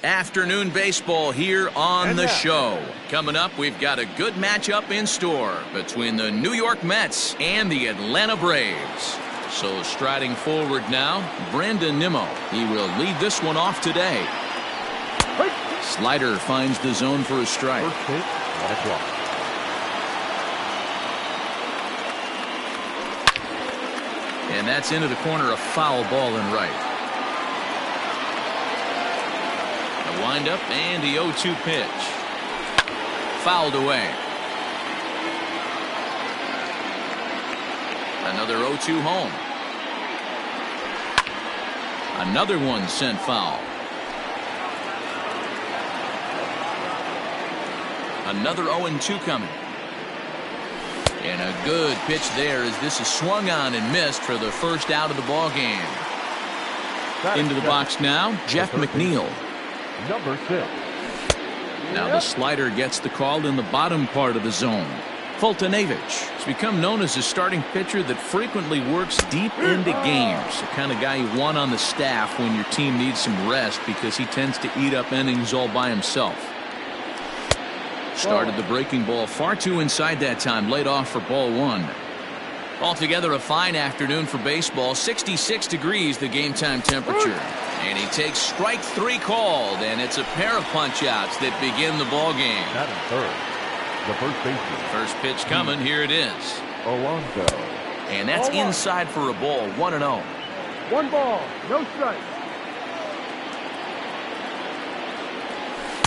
Afternoon baseball here on the show. Coming up, we've got a good matchup in store between the New York Mets and the Atlanta Braves. So striding forward now, Brandon Nimmo. He will lead this one off today. Slider finds the zone for a strike. And that's into the corner, a foul ball and right. Wind up and the 0-2 pitch. Fouled away. Another 0-2 home. Another one sent foul. Another 0-2 coming. And a good pitch there as this is swung on and missed for the first out of the ball game. Into the box now, Jeff McNeil. Number 6. Now the slider gets the call in the bottom part of the zone. Foltynewicz has become known as a starting pitcher that frequently works deep into games. The kind of guy you want on the staff when your team needs some rest because he tends to eat up innings all by himself. Started the breaking ball far too inside that time. Laid off for ball one. Altogether a fine afternoon for baseball. 66 degrees the game time temperature. And he takes strike 3 called, and it's a pair of punch-outs that begin the ball game. Batting third, the first baseman. First pitch coming. Here it is. Alonso. And that's inside for a ball. 1-0. 1 ball, no strike.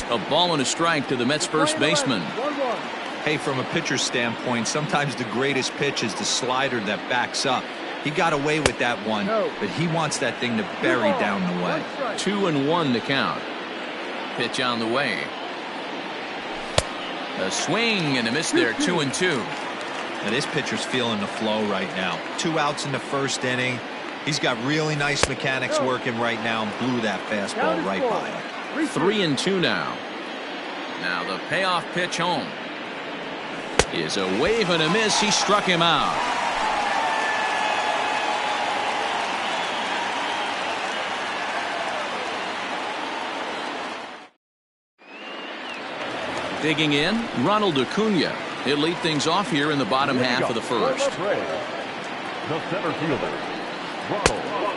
A ball and a strike to the Mets first baseman. 1-1. Hey, from a pitcher's standpoint, sometimes the greatest pitch is the slider that backs up. He got away with that one, but he wants that thing to bury down the way. 2-1 to count. Pitch on the way. A swing and a miss there. 2-2. Now this pitcher's feeling the flow right now. 2 outs in the first inning. He's got really nice mechanics working right now and blew that fastball right by him. 3-2 now. Now the payoff pitch home is a wave and a miss. He struck him out. Digging in, Ronald Acuna. He'll lead things off here in the bottom half of the first.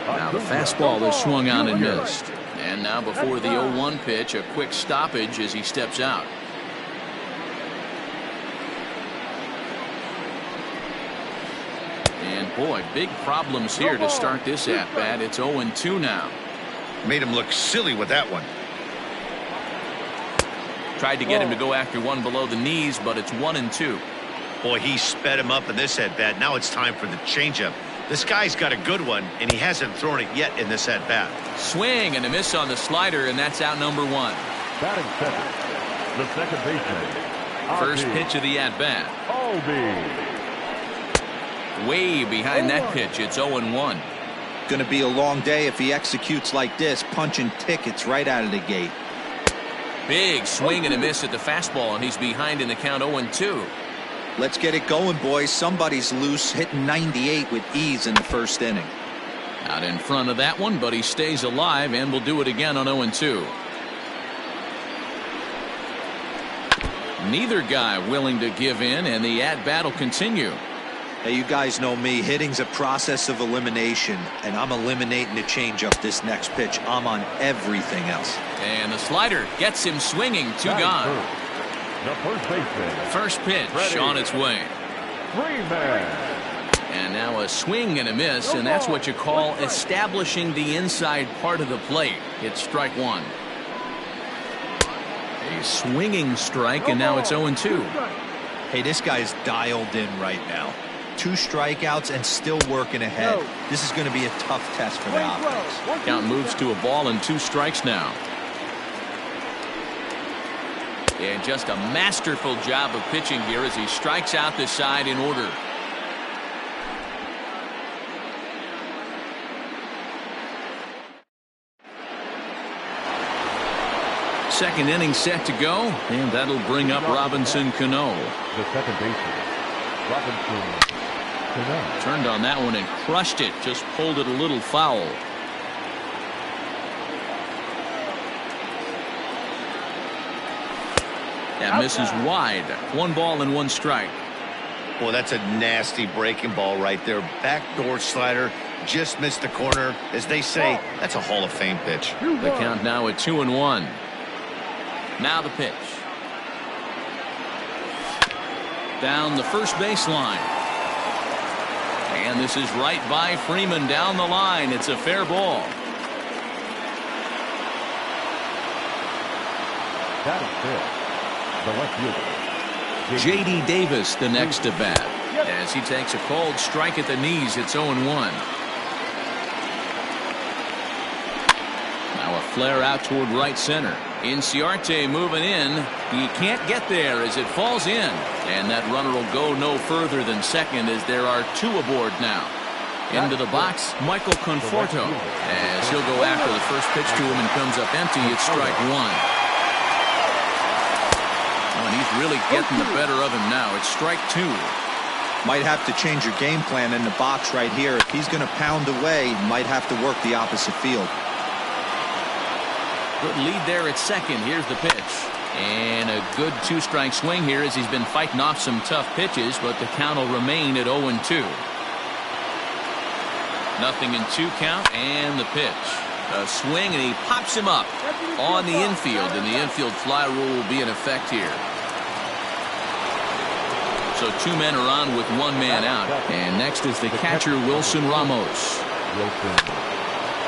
Now the fastball is swung on and missed. And now before the 0-1 pitch, a quick stoppage as he steps out. And boy, big problems here to start this at bat. It's 0-2 now. Made him look silly with that one. Tried to get him to go after one below the knees, but it's 1-2. Boy, he sped him up in this at-bat. Now it's time for the changeup. This guy's got a good one, and he hasn't thrown it yet in this at-bat. Swing and a miss on the slider, and that's out number 1. Batting second, the second baseman. First pitch of the at-bat. Way behind that pitch. It's 0-1. Going to be a long day if he executes like this, punching tickets right out of the gate. Big swing and a miss at the fastball, and he's behind in the count. 0-2. Let's get it going, boys. Somebody's loose, hitting 98 with ease in the first inning. Out in front of that one, but he stays alive and will do it again on 0-2. Neither guy willing to give in, and the at-bat will continue. Hey, you guys know me. Hitting's a process of elimination, and I'm eliminating the changeup this next pitch. I'm on everything else. And the slider gets him swinging. 2 gone. The first baseman. First pitch on its way. Freeman. And now a swing and a miss, and that's what you call establishing the inside part of the plate. It's strike 1. A swinging strike, and now it's 0-2. Hey, this guy's dialed in right now. 2 strikeouts and still working ahead. This is going to be a tough test for the offense. Count moves to a ball and 2 strikes now. And just a masterful job of pitching here as he strikes out the side in order. Second inning set to go, and that'll bring up Robinson Cano. The second baseman, Robinson Cano. Turned on that one and crushed it. Just pulled it a little foul. That misses wide. 1 ball and 1 strike. Well, that's a nasty breaking ball right there. Backdoor slider. Just missed the corner. As they say, that's a Hall of Fame pitch. The count now at 2-1. Now the pitch. Down the first baseline. And this is right by Freeman down the line. It's a fair ball. That is fair. The left fielder, J.D. Davis the next to bat. As he takes a cold strike at the knees, it's 0-1. Now a flare out toward right center. Inciarte moving in. He can't get there as it falls in. And that runner will go no further than second as there are 2 aboard now. Into the box, Michael Conforto. As he'll go after the first pitch to him and comes up empty, it's strike 1. And he's really getting the better of him now. It's strike 2. Might have to change your game plan in the box right here. If he's going to pound away, might have to work the opposite field. Good lead there at second. Here's the pitch. And a good 2-strike swing here as he's been fighting off some tough pitches, but the count will remain at 0-2. 0-2 count and the pitch. A swing and he pops him up on the infield, and the infield fly rule will be in effect here. So 2 men are on with 1 man out. And next is the catcher, Wilson Ramos.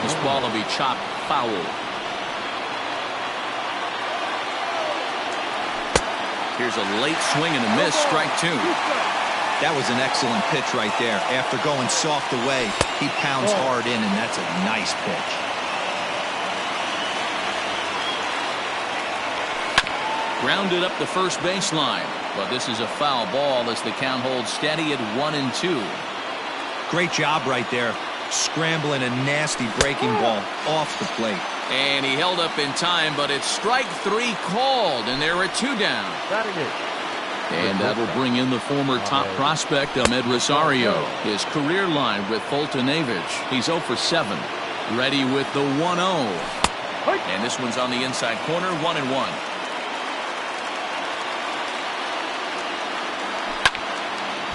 This ball will be chopped foul. Here's a late swing and a miss, strike 2. That was an excellent pitch right there. After going soft away, he pounds hard in, and that's a nice pitch. Grounded up the first baseline, but this is a foul ball as the count holds steady at 1-2. Great job right there, scrambling a nasty breaking ball off the plate. And he held up in time, but it's strike 3 called, and there are 2 down. And that will bring in the former top prospect, Ahmed Rosario. His career line with Foltynewicz. He's 0 for 7. Ready with the 1-0. And this one's on the inside corner, 1-1.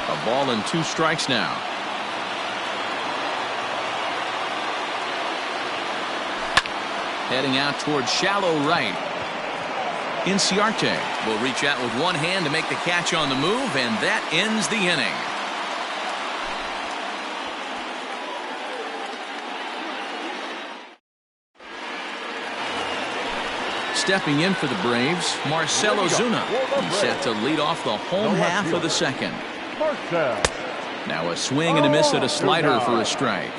A ball and 2 strikes now. Heading out towards shallow right. Inciarte will reach out with 1 hand to make the catch on the move, and that ends the inning. Stepping in for the Braves, Marcell Ozuna. He's set to lead off the home half of the second. Now a swing and a miss at a slider for a strike.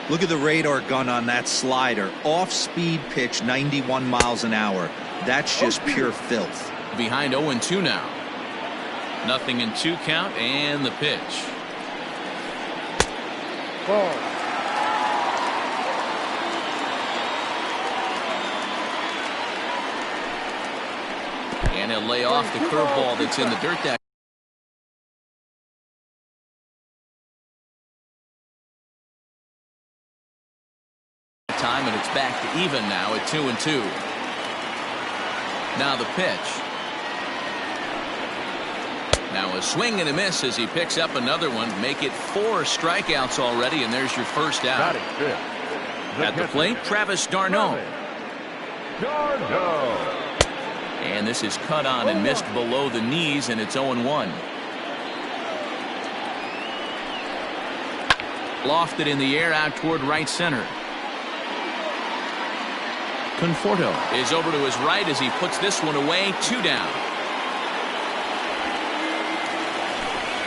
Look at the radar gun on that slider. Off-speed pitch, 91 miles an hour. That's just pure filth. Behind 0-2 now. 0-2 count and the pitch. And he'll lay off the curveball that's in the dirt. That time, and it's back to even now at 2-2. Now the pitch. Now a swing and a miss as he picks up another one. Make it 4 strikeouts already, and there's your first out. At the plate, Travis d'Arnaud. And this is cut on and missed below the knees, and it's 0-1. Lofted in the air out toward right center. Conforto is over to his right as he puts this one away. 2 down.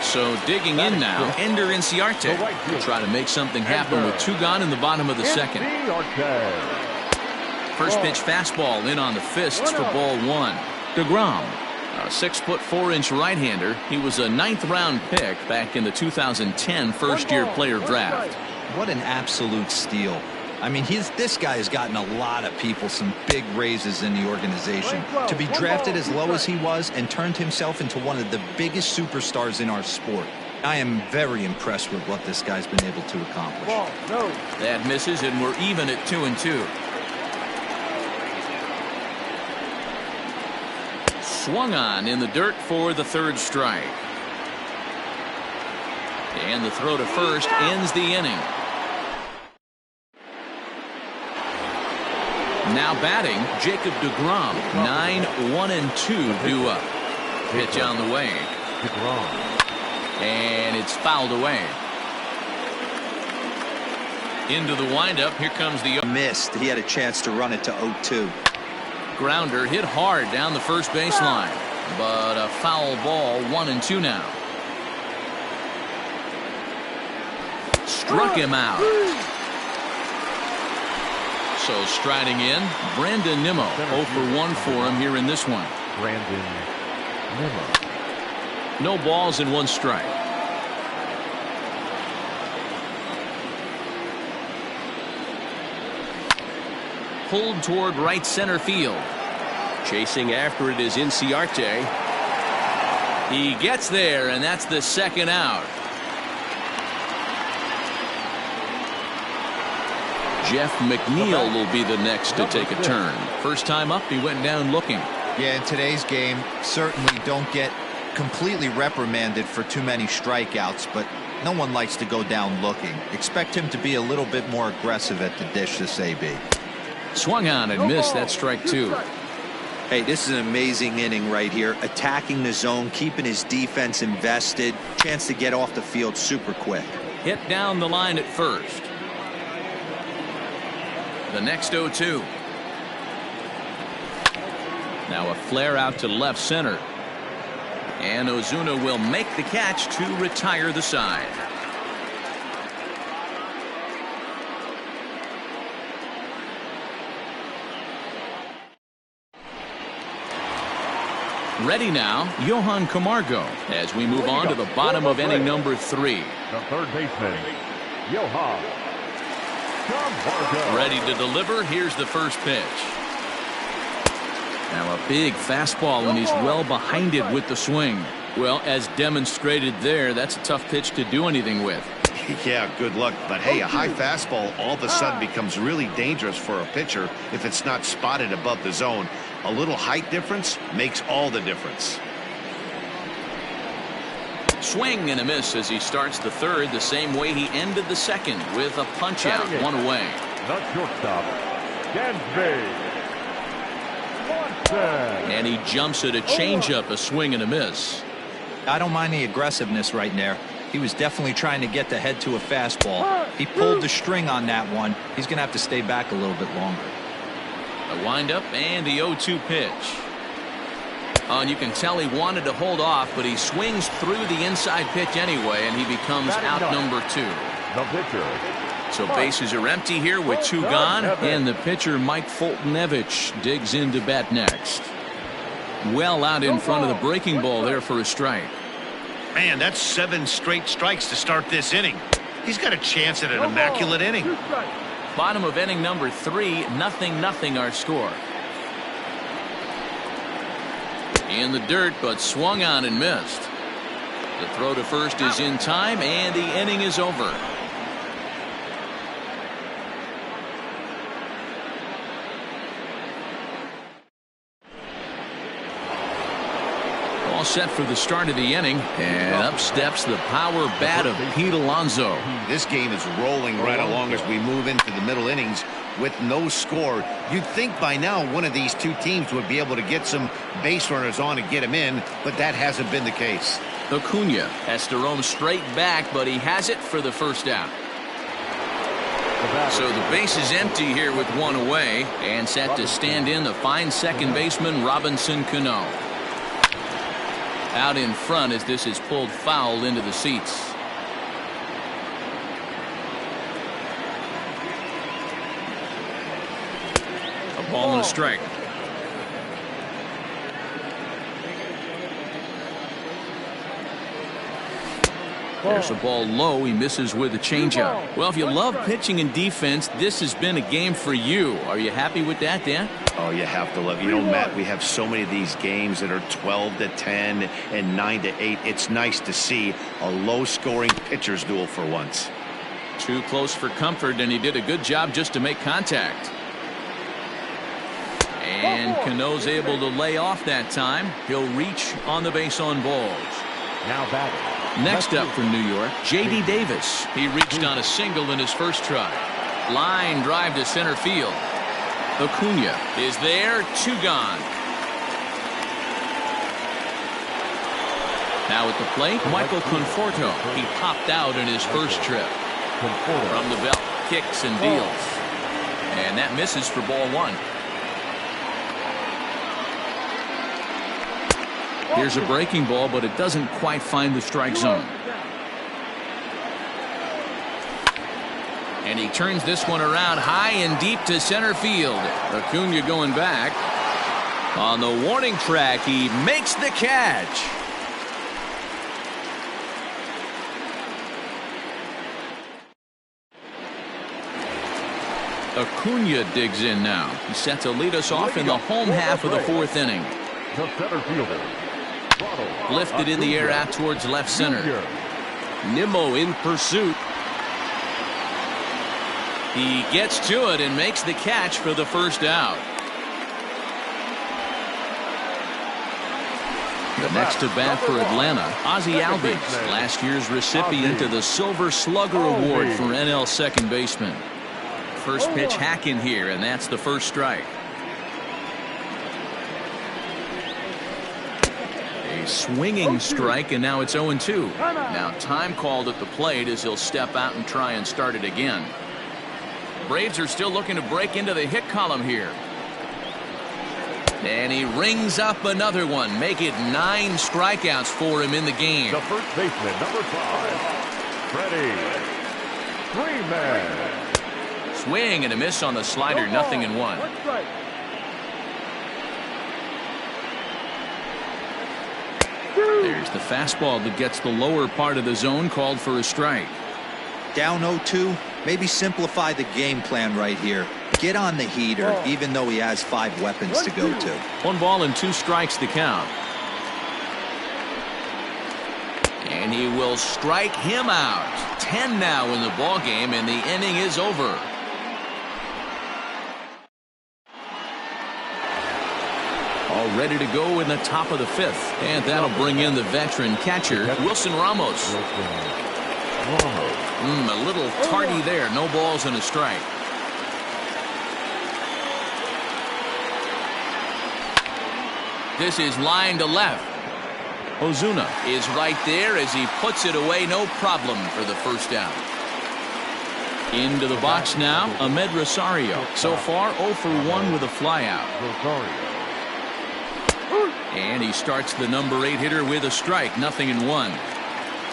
So digging in now, Ender Inciarte will try to make something happen with 2 gone in the bottom of the second. First pitch fastball in on the fists for ball 1. DeGrom, a 6'4" right-hander. He was a 9th round pick back in the 2010 first-year player draft. What an absolute steal. I mean, this guy has gotten a lot of people some big raises in the organization. To be drafted as low as he was and turned himself into one of the biggest superstars in our sport. I am very impressed with what this guy's been able to accomplish. That misses, and we're even at 2-2. Swung on in the dirt for the third strike. And the throw to first ends the inning. Now batting, Jacob deGrom. 9-1-2 due up. Pitch on the way. And it's fouled away. Into the windup. Here comes the missed. He had a chance to run it to 0-2. Grounder hit hard down the first baseline, but a foul ball. 1-2 now. Struck him out. So striding in, Brandon Nimmo. 0 for 1 for him here in this one. Brandon Nimmo. No balls and 1 strike. Pulled toward right center field. Chasing after it is Inciarte. He gets there, and that's the second out. Jeff McNeil will be the next to take a turn. First time up, he went down looking. Yeah, in today's game, certainly don't get completely reprimanded for too many strikeouts, but no one likes to go down looking. Expect him to be a little bit more aggressive at the dish this AB. Swung on and missed. That strike 2. Hey, this is an amazing inning right here. Attacking the zone, keeping his defense invested. Chance to get off the field super quick. Hit down the line at first. The next 0-2. Now a flare out to left center. And Ozuna will make the catch to retire the side. Ready now, Johan Camargo, as we move on to the bottom of inning number 3. The third baseman, Johan Camargo. Ready to deliver. Here's the first pitch. Now a big fastball, and he's well behind it with the swing. Well, as demonstrated there, that's a tough pitch to do anything with. Yeah, good luck. But hey, a high fastball all of a sudden becomes really dangerous for a pitcher if it's not spotted above the zone. A little height difference makes all the difference. Swing and a miss as he starts the third the same way he ended the second, with a punch out, 1 away. The shortstop, Dansby Swanson. And he jumps at a changeup, a swing and a miss. I don't mind the aggressiveness right there. He was definitely trying to get the head to a fastball. He pulled the string on that one. He's going to have to stay back a little bit longer. A windup and the 0-2 pitch. And you can tell he wanted to hold off, but he swings through the inside pitch anyway, and he becomes out number 2. The pitcher. So bases are empty here with 2 gone, and the pitcher Mike Foltynewicz digs into bat next. Well out in front of the breaking ball there for a strike. Man, that's 7 straight strikes to start this inning. He's got a chance at an immaculate inning. Bottom of inning number 3, 0-0 our score. In the dirt, but swung on and missed. The throw to first is in time, and the inning is over. All set for the start of the inning, and up steps the power bat of Pete Alonso. This game is rolling right along as we move into the middle innings with no score. You'd think by now one of these 2 teams would be able to get some base runners on and get them in, but that hasn't been the case. Acuna has to roam straight back, but he has it for the first out. So the base is empty here with 1 away, and set to stand in the fine second baseman Robinson Cano. Out in front as this is pulled foul into the seats. A ball and a strike. There's a ball low. He misses with a changeup. Well, if you love pitching and defense, this has been a game for you. Are you happy with that, Dan? Oh, you have to love. You know, Matt, we have so many of these games that are 12-10 and 9-8. It's nice to see a low-scoring pitcher's duel for once. Too close for comfort, and he did a good job just to make contact. And Cano's able to lay off that time. He'll reach on the base on balls. Now batting. Next up for New York, J.D. Davis. He reached on a single in his first try. Line drive to center field. Acuna is there, 2 gone. Now at the plate, Michael Conforto. He popped out in his first trip. From the belt, kicks and deals. And that misses for ball 1. Here's a breaking ball, but it doesn't quite find the strike zone. And he turns this one around high and deep to center field. Acuna going back. On the warning track, he makes the catch. Acuna digs in now. He's set to lead us off in the home half of the 4th inning. The center fielder. Lifted in the air out towards left center. Nimmo in pursuit. He gets to it and makes the catch for the first out. The next to bat for Atlanta, Ozzie Albies, last year's recipient of the Silver Slugger Award for NL second baseman. First pitch hack in here, and that's the first strike. A swinging strike, and now it's 0-2. Now time called at the plate as he'll step out and try and start it again. Braves are still looking to break into the hit column here. And he rings up another one. Make it 9 strikeouts for him in the game. The first baseman, number 5, Freddie Freeman. Swing and a miss on the slider, 0-1. There's the fastball that gets the lower part of the zone, called for a strike. Down 0-2, maybe simplify the game plan right here. Get on the heater, even though he has 5 weapons to go to. 1 ball and 2 strikes to count. And he will strike him out. 10 now in the ball game, and the inning is over. All ready to go in the top of the 5th. And that'll bring in the veteran catcher, Wilson Ramos. A little tardy there. No balls and a strike. This is line to left. Ozuna is right there as he puts it away. No problem for the first out. Into the box now, Ahmed Rosario. So far 0 for 1 with a flyout. And he starts the number 8 hitter with a strike. 0-1.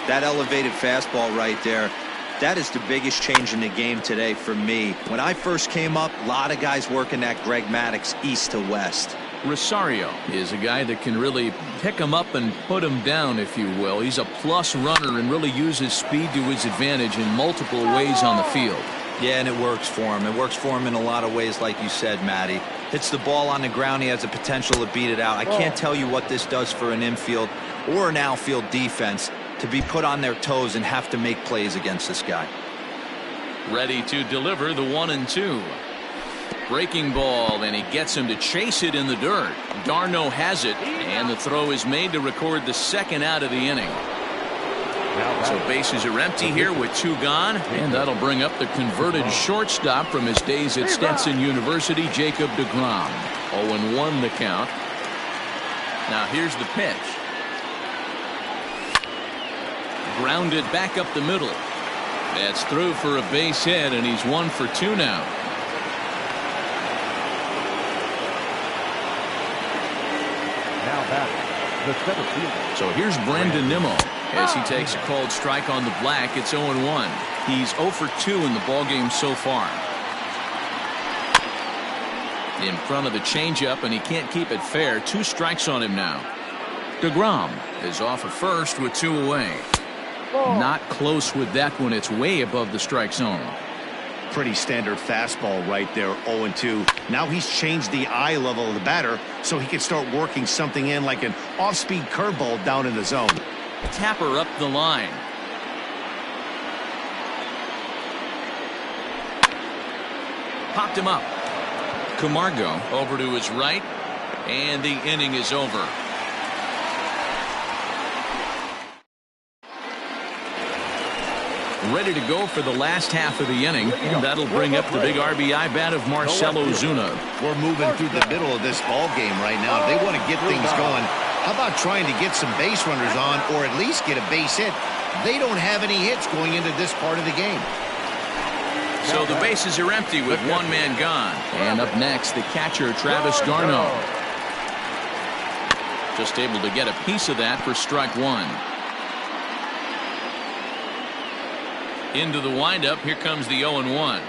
That elevated fastball right there, that is the biggest change in the game today for me. When I first came up, a lot of guys working that Greg Maddux east to west. Rosario is a guy that can really pick him up and put him down, if you will. He's a plus runner and really uses speed to his advantage in multiple ways on the field. Yeah, and it works for him. It works for him in a lot of ways, like you said, Matty. Hits the ball on the ground, he has the potential to beat it out. I can't tell you what this does for an infield or an outfield defense to be put on their toes and have to make plays against this guy. Ready to deliver the 1-2. Breaking ball, and he gets him to chase it in the dirt. Darno has it, and the throw is made to record the second out of the inning. So bases are empty here with 2 gone, and that'll bring up the converted shortstop from his days at Stetson University, Jacob deGrom. 0-1 the count. Now here's the pitch. Grounded back up the middle. That's through for a base hit, and he's 1 for 2 now. So here's Brandon Nimmo as he takes a called strike on the black. It's 0-1. He's 0 for 2 in the ballgame so far. In front of the changeup, and he can't keep it fair. 2 strikes on him now. deGrom is off at first with 2 away. Not close with that one. It's way above the strike zone. Pretty standard fastball right there, 0-2. Now he's changed the eye level of the batter so he can start working something in like an off-speed curveball down in the zone. Tapper up the line. Popped him up. Camargo over to his right, and the inning is over. Ready to go for the last half of the inning, and that'll bring up the big RBI bat of Marcell Ozuna. We're moving through the middle of this ball game right now. They want to get things going. How about trying to get some base runners on, or at least get a base hit? They don't have any hits going into this part of the game. So the bases are empty with one man gone. And up next, the catcher, Travis d'Arnaud. Just able to get a piece of that for strike one. Into the windup, here comes the 0-1.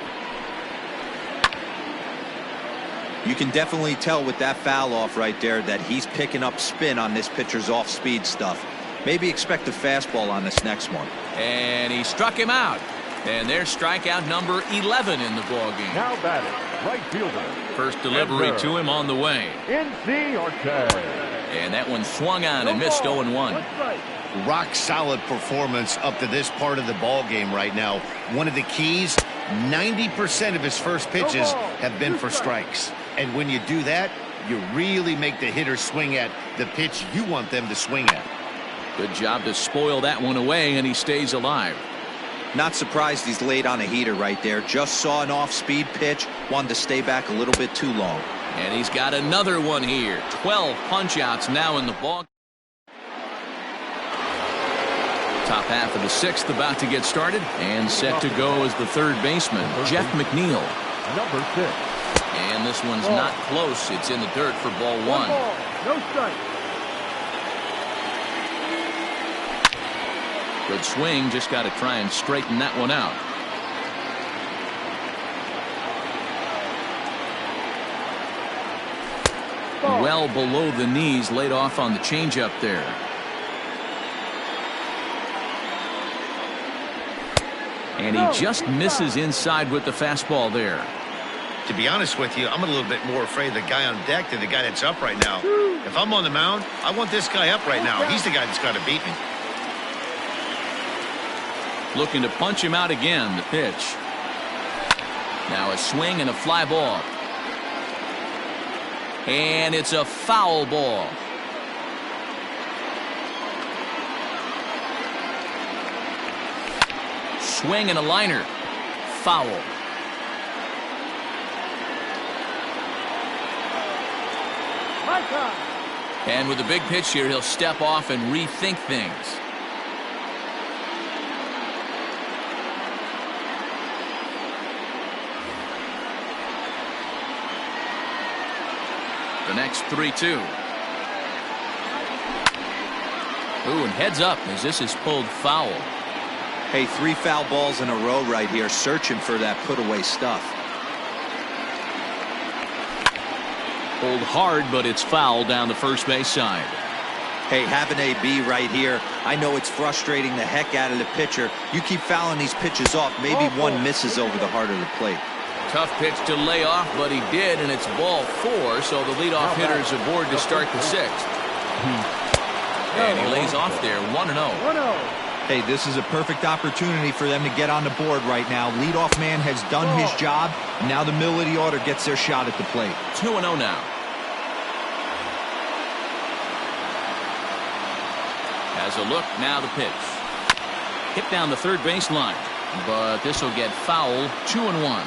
You can definitely tell with that foul off right there that he's picking up spin on this pitcher's off-speed stuff. Maybe expect a fastball on this next one. And he struck him out. And there's strikeout number 11 in the ballgame. Now batting, right fielder. First delivery to him on the way. NC Ortez. And that one swung on and missed 0-1. Rock solid performance up to this part of the ball game right now. One of the keys, 90% of his first pitches have been for strikes. And when you do that, you really make the hitter swing at the pitch you want them to swing at. Good job to spoil that one away, and he stays alive. Not surprised he's laid on a heater right there. Just saw an off-speed pitch, wanted to stay back a little bit too long. And he's got another one here. 12 punch-outs now in the ball. Top half of the sixth about to get started, and set to go as the third baseman, Jeff McNeil. Number 6. And this one's not close. It's in the dirt for ball one. No strike. Good swing, just got to try and straighten that one out. Well below the knees, laid off on the changeup there. And he just misses inside with the fastball there. To be honest with you, I'm a little bit more afraid of the guy on deck than the guy that's up right now. If I'm on the mound, I want this guy up right now. He's the guy that's got to beat me. Looking to punch him out again. The pitch. Now a swing and a fly ball. And it's a foul ball. Swing and a liner. Foul. And with a big pitch here, he'll step off and rethink things. The next 3-2. Ooh, and heads up as this is pulled foul. Hey, 3 foul balls in a row right here, searching for that put-away stuff. Pulled hard, but it's foul down the first base side. Hey, have an AB right here. I know it's frustrating the heck out of the pitcher. You keep fouling these pitches off, maybe one misses over the heart of the plate. Tough pitch to lay off, but he did, and it's ball 4, so the leadoff hitter is aboard to start the 6th. And he lays off there, 1-0. Hey, this is a perfect opportunity for them to get on the board right now. Leadoff man has done his job. Now the middle of the order gets their shot at the plate. 2-0 now. Has a look, now the pitch. Hit down the third baseline, but this will get foul. 2-1.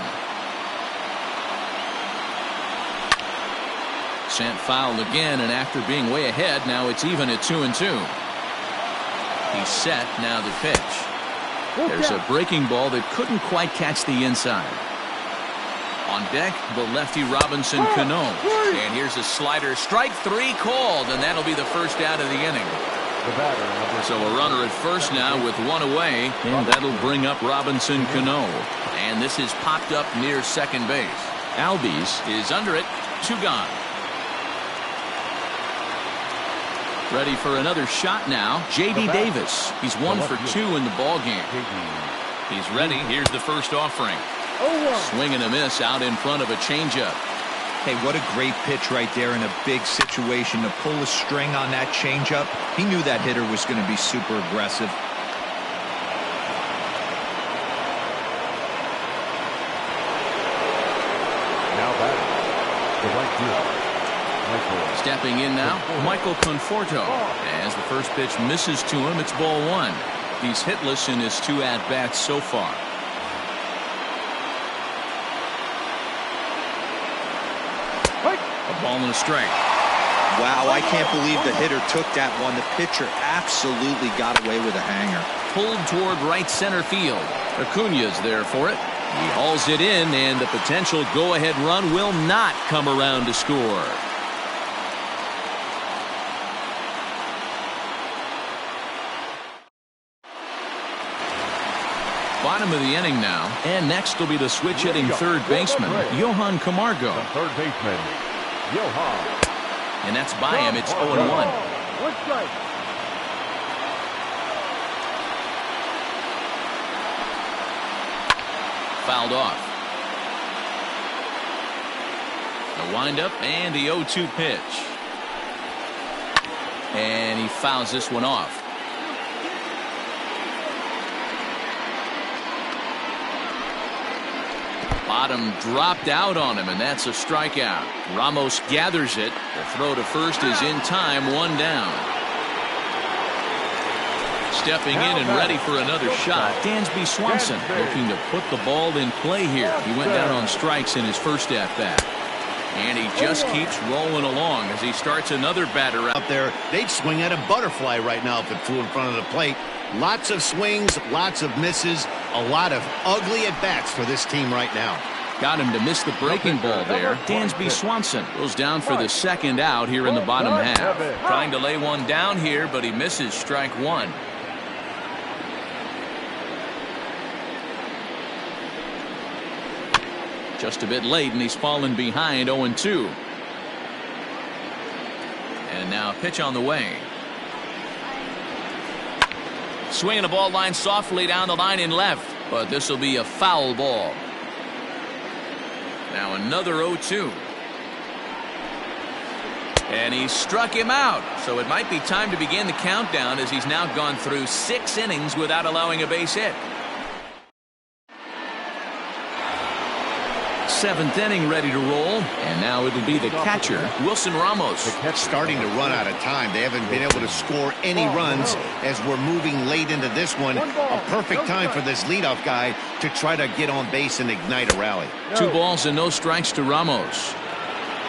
Sent foul again, and after being way ahead, now it's even at 2-2. He's set, now the pitch. There's a breaking ball that couldn't quite catch the inside. On deck, the lefty Robinson Cano. And here's a slider. Strike 3 called, and that'll be the first out of the inning. So a runner at first now with 1 away, and that'll bring up Robinson Cano. And this is popped up near second base. Albies is under it, 2 gone. Ready for another shot now. J.D. Davis. He's 1 for 2 in the ball game. He's ready. Here's the first offering. Swing and a miss out in front of a changeup. Hey, what a great pitch right there in a big situation to pull a string on that changeup. He knew that hitter was going to be super aggressive. Now batting, The right fielder, Michael. Stepping in now, Michael Conforto. As the first pitch misses to him, it's ball one. He's hitless in his 2 at-bats so far. A ball and a strike. Wow, I can't believe the hitter took that one. The pitcher absolutely got away with a hanger. Pulled toward right center field. Acuna's there for it. He hauls it in, and the potential go-ahead run will not come around to score. Bottom of the inning now, and next will be the switch-hitting third baseman, Johan Camargo. The third baseman, Johan. And that's by him. It's 0-1. One strike. Fouled off. The windup and the 0-2 pitch. And he fouls this one off. Bottom dropped out on him, and that's a strikeout. Ramos gathers it. The throw to first is in time, 1 down. Stepping in and ready for another shot, Dansby Swanson looking to put the ball in play here. He went down on strikes in his first at-bat. And he just keeps rolling along as he starts another batter out there. They'd swing at a butterfly right now if it flew in front of the plate. Lots of swings, lots of misses, a lot of ugly at-bats for this team right now. Got him to miss the breaking ball there. Dansby Swanson goes down for the second out here in the bottom half. Trying to lay one down here, but he misses strike 1. Just a bit late, and he's fallen behind 0-2. And now a pitch on the way. Swinging a ball line softly down the line in left, but this will be a foul ball. Now another 0-2. And he struck him out, so it might be time to begin the countdown as he's now gone through 6 innings without allowing a base hit. 7th inning ready to roll, and now it'll be the catcher, Wilson Ramos. Starting to run out of time. They haven't been able to score any runs as we're moving late into this one. A perfect time for this leadoff guy to try to get on base and ignite a rally. 2 balls and no strikes to Ramos.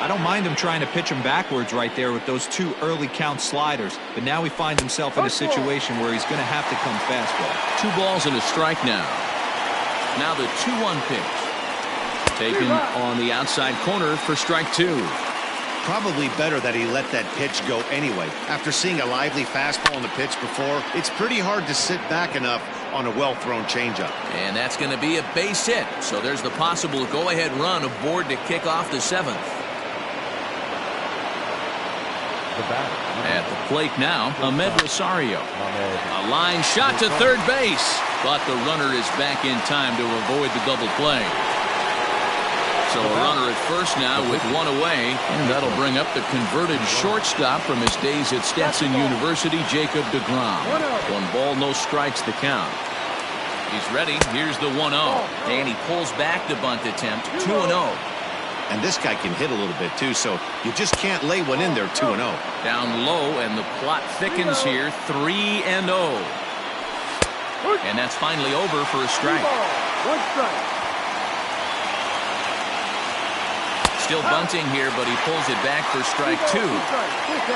I don't mind him trying to pitch him backwards right there with those 2 early count sliders, but now he finds himself in a situation where he's going to have to come fastball. 2 balls and a strike now. Now the 2-1 pitch. Taken on the outside corner for strike 2. Probably better that he let that pitch go anyway. After seeing a lively fastball on the pitch before, it's pretty hard to sit back enough on a well-thrown changeup. And that's going to be a base hit. So there's the possible go-ahead run aboard to kick off the 7th. At the plate now, Ahmed Rosario. A line shot to third base, but the runner is back in time to avoid the double play. So a runner at first now with 1 away, and that'll bring up the converted shortstop from his days at Stetson University, Jacob deGrom. 1 ball, no strikes to count. He's ready. Here's the 1-0, and he pulls back the bunt attempt, 2-0. And this guy can hit a little bit too, so you just can't lay one in there 2-0. Down low, and the plot thickens here, 3-0. And that's finally over for a strike. 1 strike. Still bunting here, but he pulls it back for strike 2.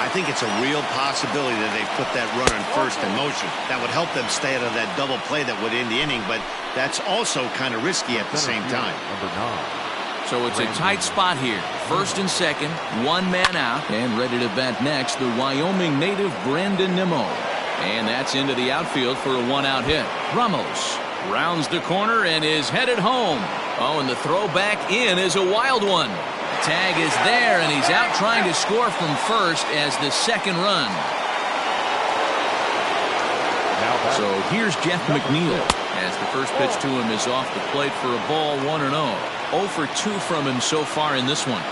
I think it's a real possibility that they put that runner in first in motion. That would help them stay out of that double play that would end the inning, but that's also kind of risky at the same time. Number 9. So it's a tight spot here. First and second, 1 man out, and ready to bat next, the Wyoming native Brandon Nimmo. And that's into the outfield for a 1-out hit. Ramos rounds the corner and is headed home. Oh, and the throw back in is a wild one. Tag is there, and he's out trying to score from first as the second run. So here's Jeff McNeil as the first pitch to him is off the plate for a ball, 1-0. 0 for 2 from him so far in this one.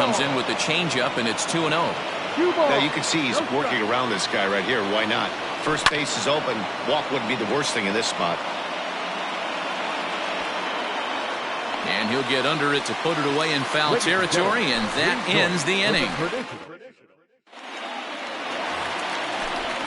Comes in with the changeup, and it's 2-0. Now you can see he's working around this guy right here. Why not? First base is open. Walk wouldn't be the worst thing in this spot. And he'll get under it to put it away in foul territory, and that ends the inning.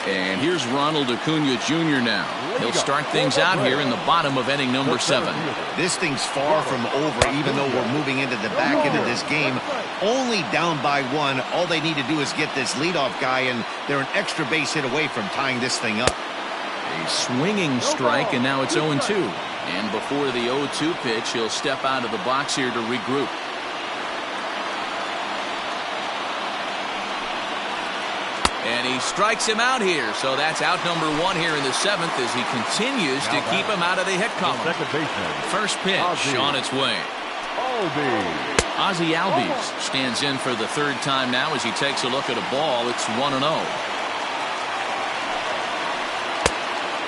And here's Ronald Acuna Jr. now. He'll start things out here in the bottom of inning number 7. This thing's far from over, even though we're moving into the back end of this game. Only down by 1. All they need to do is get this leadoff guy, and they're an extra base hit away from tying this thing up. A swinging strike, and now it's 0-2. And before the 0-2 pitch, he'll step out of the box here to regroup. And he strikes him out here. So that's out number 1 here in the 7th as he continues to keep him out of the hit column. First pitch on its way. Ozzie Albies stands in for the 3rd time now as he takes a look at a ball. It's 1-0.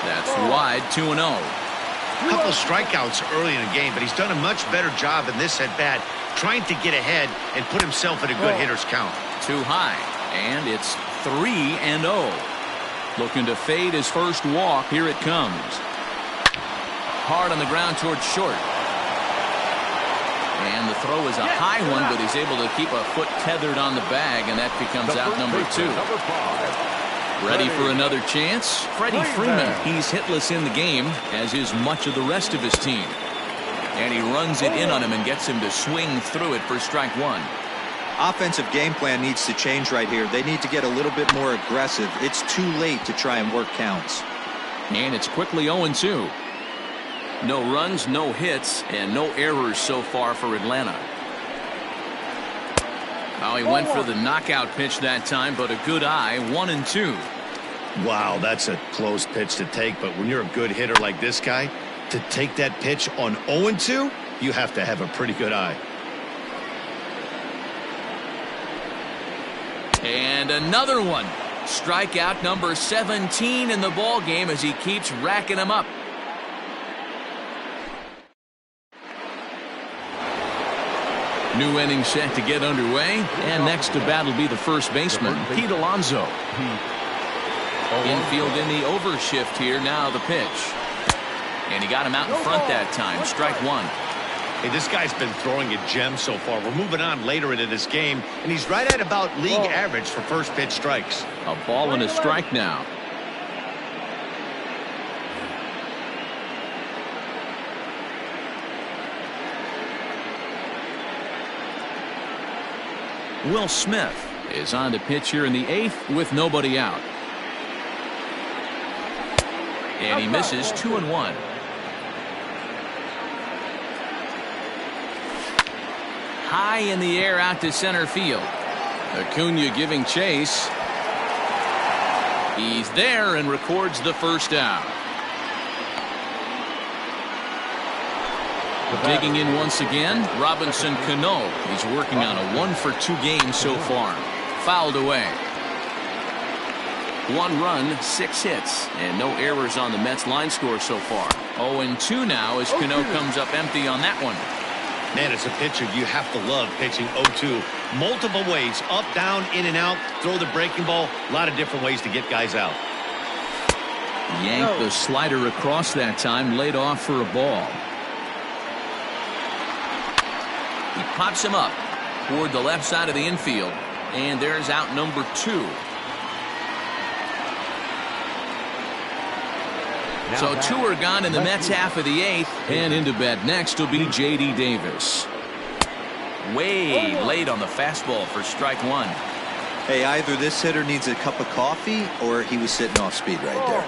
That's wide, 2-0. A couple of strikeouts early in the game, but he's done a much better job in this at-bat trying to get ahead and put himself in a good hitter's count. Too high, and it's 3-0. Looking to fade his first walk. Here it comes. Hard on the ground towards short. And the throw is a high one, but he's able to keep a foot tethered on the bag, and that becomes out number 2. Ready for another chance? Freddie Freeman. He's hitless in the game, as is much of the rest of his team. And he runs it in on him and gets him to swing through it for strike 1. Offensive game plan needs to change right here. They need to get a little bit more aggressive. It's too late to try and work counts. And it's quickly 0-2. No runs, no hits, and no errors so far for Atlanta. Oh, he went for the knockout pitch that time, but a good eye, 1-2. Wow, that's a close pitch to take, but when you're a good hitter like this guy, to take that pitch on 0-2, you have to have a pretty good eye. And another one. Strikeout number 17 in the ball game as he keeps racking them up. New inning set to get underway, and next to bat will be the first baseman, Pete Alonso. Infield in the overshift here. Now the pitch, and he got him out in front that time. Strike 1. Hey, this guy's been throwing a gem so far. We're moving on later into this game, and he's right at about league average for first pitch strikes. A ball and a strike now. Will Smith is on to pitch here in the 8th with nobody out. And he misses 2-1. High in the air out to center field. Acuna giving chase. He's there and records the first out. Digging in once again, Robinson Cano. He's working on a 1-for-2 game so far. Fouled away. 1 run, 6 hits, and no errors on the Mets line score so far. 0-2 now as Cano comes up empty on that one. Man, as a pitcher, you have to love pitching 0-2. Multiple ways, up, down, in and out, throw the breaking ball. A lot of different ways to get guys out. Yanked the slider across that time, laid off for a ball. He pops him up toward the left side of the infield, and there's out number 2. So 2 are gone in the Mets half of the 8th, and into bat next will be J.D. Davis. Way late on the fastball for strike 1. Hey, either this hitter needs a cup of coffee or he was sitting off speed right there.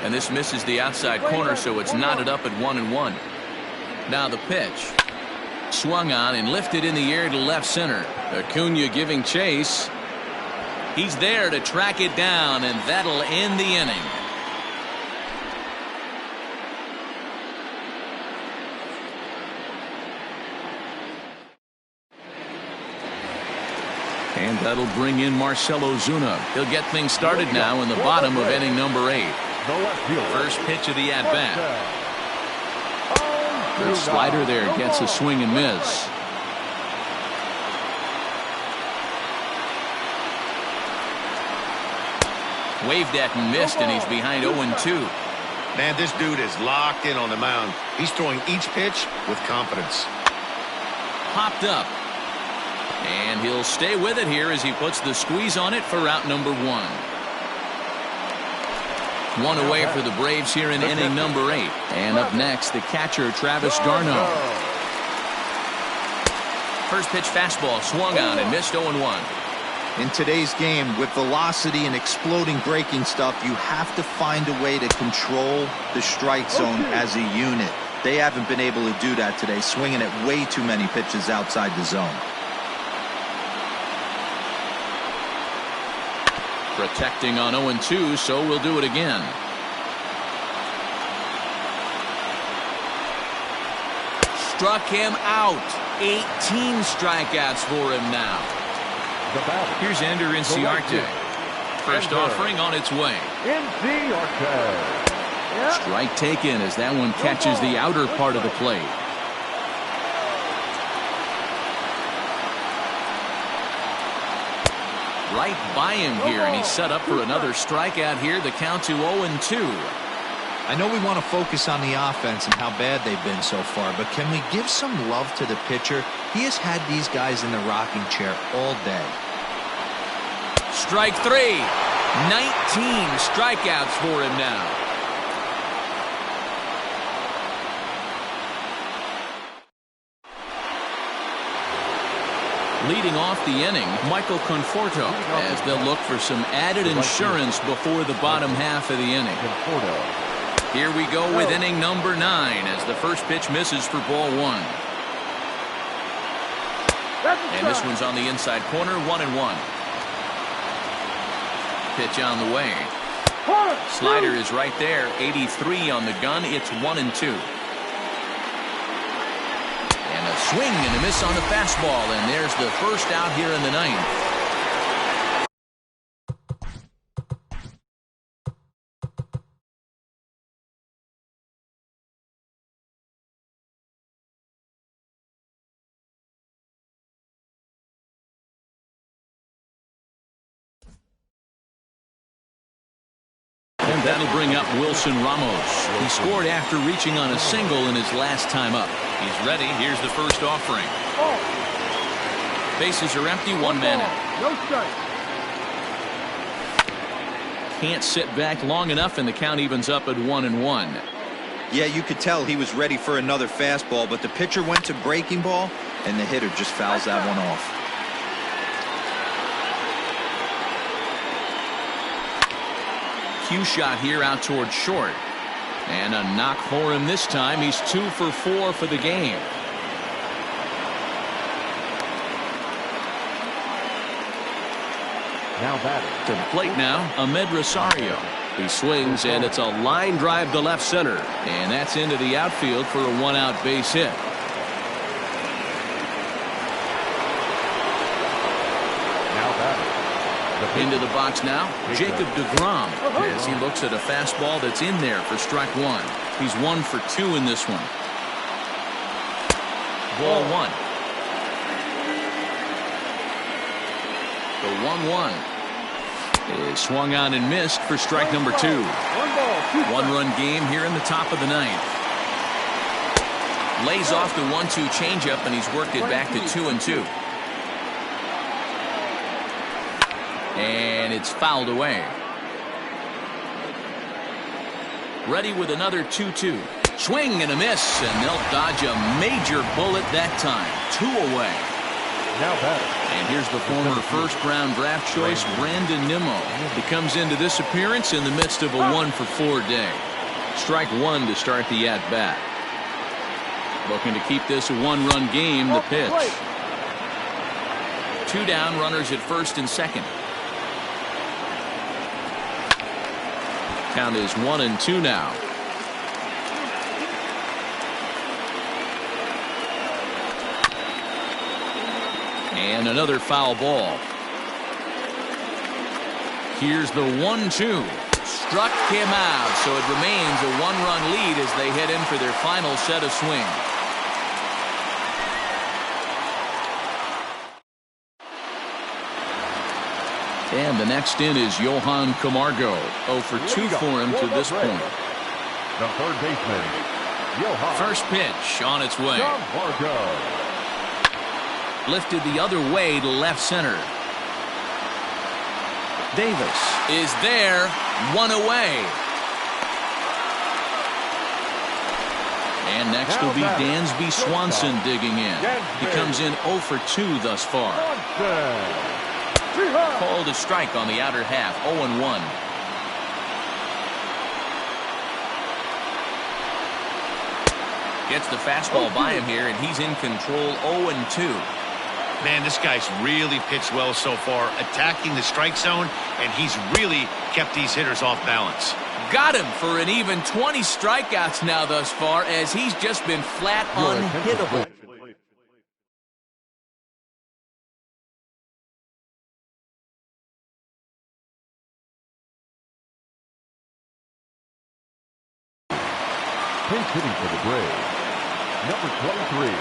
And this misses the outside corner, so it's knotted up at 1-1. Now the pitch. Swung on and lifted in the air to left center. Acuna giving chase. He's there to track it down, and that'll end the inning. And that'll bring in Marcell Ozuna. He'll get things started now in the bottom of inning number 8. First pitch of the at-bat. The slider there gets a swing and miss. Waved at and missed, and he's behind 0-2. Man, this dude is locked in on the mound. He's throwing each pitch with confidence. popped up. And he'll stay with it here as he puts the squeeze on it for out number 1. One away for the Braves here in inning number 8. And up next, the catcher, Travis d'Arnaud. First pitch fastball swung on and missed 0-1. In today's game, with velocity and exploding breaking stuff, you have to find a way to control the strike zone as a unit. They haven't been able to do that today, swinging at way too many pitches outside the zone. Protecting on 0-2, so we'll do it again. Struck him out. 18 strikeouts for him now. Here's Ender Inciarte. First offering on its way. Strike taken as that one catches the outer part of the plate. Right by him here, and he's set up for another strikeout here. The count to 0-2. I know we want to focus on the offense and how bad they've been so far, but can we give some love to the pitcher? He has had these guys in the rocking chair all day. Strike 3. 19 strikeouts for him now. Leading off the inning, Michael Conforto, as they'll look for some added insurance before the bottom half of the inning. Here we go with inning number 9 as the first pitch misses for ball 1. And this one's on the inside corner, 1-1. Pitch on the way. Slider is right there, 83 on the gun. It's 1-2. And a swing and a miss on the fastball, and there's the first out here in the 9th. And that'll bring up Wilson Ramos. He scored after reaching on a single in his last time up. He's ready. Here's the first offering. Bases are empty, 1 man out. No strike. Can't sit back long enough, and the count evens up at 1-1. Yeah, you could tell he was ready for another fastball, but the pitcher went to breaking ball, and the hitter just fouls that one off. Cue shot here out toward short. And a knock for him this time. He's 2 for 4 for the game. Now batting. To the plate now, Ahmed Rosario. He swings, and it's a line drive to left center. And that's into the outfield for a 1-out base hit. Now batting. Into the box now, Jacob deGrom, as he looks at a fastball that's in there for strike 1. He's 1 for 2 in this one. Ball 1. The 1-1 is swung on and missed for strike number 2. 1-run game here in the top of the 9th. Lays off the 1-2 changeup, and he's worked it back to 2-2. And it's fouled away. Ready with another 2-2. Swing and a miss, and they'll dodge a major bullet that time. 2 away. Now batting. And here's the former first-round draft choice, Brandon Nimmo. He comes into this appearance in the midst of a 1-for-4 day. Strike 1 to start the at-bat. Looking to keep this a 1-run game, the pitch. 2 down, runners at first and second. Count is 1-2 now. And another foul ball. Here's the 1-2. Struck him out, so it remains a 1-run lead as they head in for their final set of swings. And the next in is Johan Camargo. 0 for 2 for him to this point. The third baseman, Johan. First pitch on its way. Camargo. Lifted the other way to left center. Davis is there, one away. And next will be Dansby Swanson digging in. He comes in 0 for 2 thus far. Called a strike on the outer half, 0-1. Gets the fastball by him here, and he's in control, 0-2. Man, this guy's really pitched well so far, attacking the strike zone, and he's really kept these hitters off balance. Got him for an even 20 strikeouts now thus far, as he's just been flat unhittable. Pinch hitting for the Braves, number 23,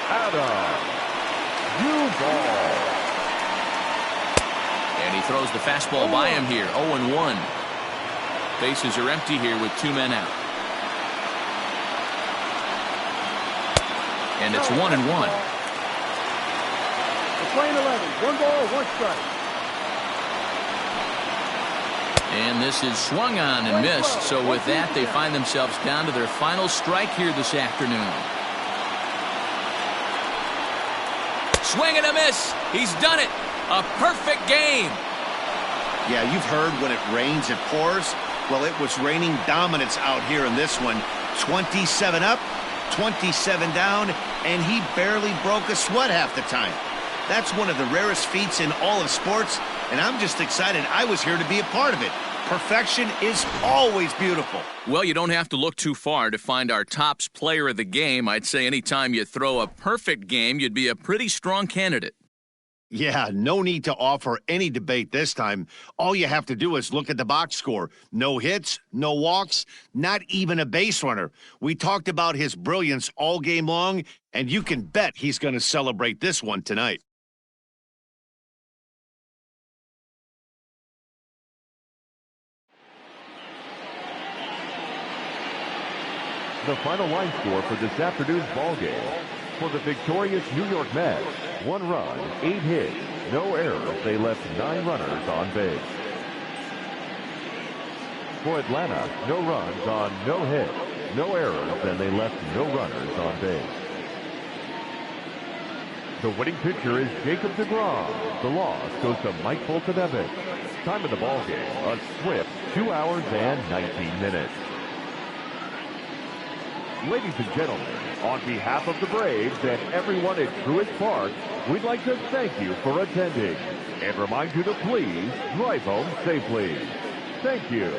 Adam Duvall. And he throws the fastball by him here, 0-1. Bases are empty here with 2 men out. And it's 1-1. It's lane 11, 1 ball, 1 strike. And this is swung on and missed. So with that, they find themselves down to their final strike here this afternoon. Swing and a miss. He's done it. A perfect game. Yeah, you've heard when it rains, it pours. Well, it was raining dominance out here in this one. 27 up, 27 down, and he barely broke a sweat half the time. That's one of the rarest feats in all of sports, and I'm just excited I was here to be a part of it. Perfection is always beautiful. Well, you don't have to look too far to find our tops player of the game. I'd say anytime you throw a perfect game, you'd be a pretty strong candidate. Yeah, no need to offer any debate this time. All you have to do is look at the box score. No hits, no walks, not even a base runner. We talked about his brilliance all game long, and you can bet he's going to celebrate this one tonight. The final line score for this afternoon's ball game. For the victorious New York Mets, 1 run, 8 hits, no errors. They left 9 runners on base. For Atlanta, no runs on no hits, no errors, and they left no runners on base. The winning pitcher is Jacob deGrom. The loss goes to Mike Foltynewicz. Time of the ball game, a swift 2 hours and 19 minutes. Ladies and gentlemen, on behalf of the Braves and everyone at Truist Park, we'd like to thank you for attending and remind you to please drive home safely. Thank you.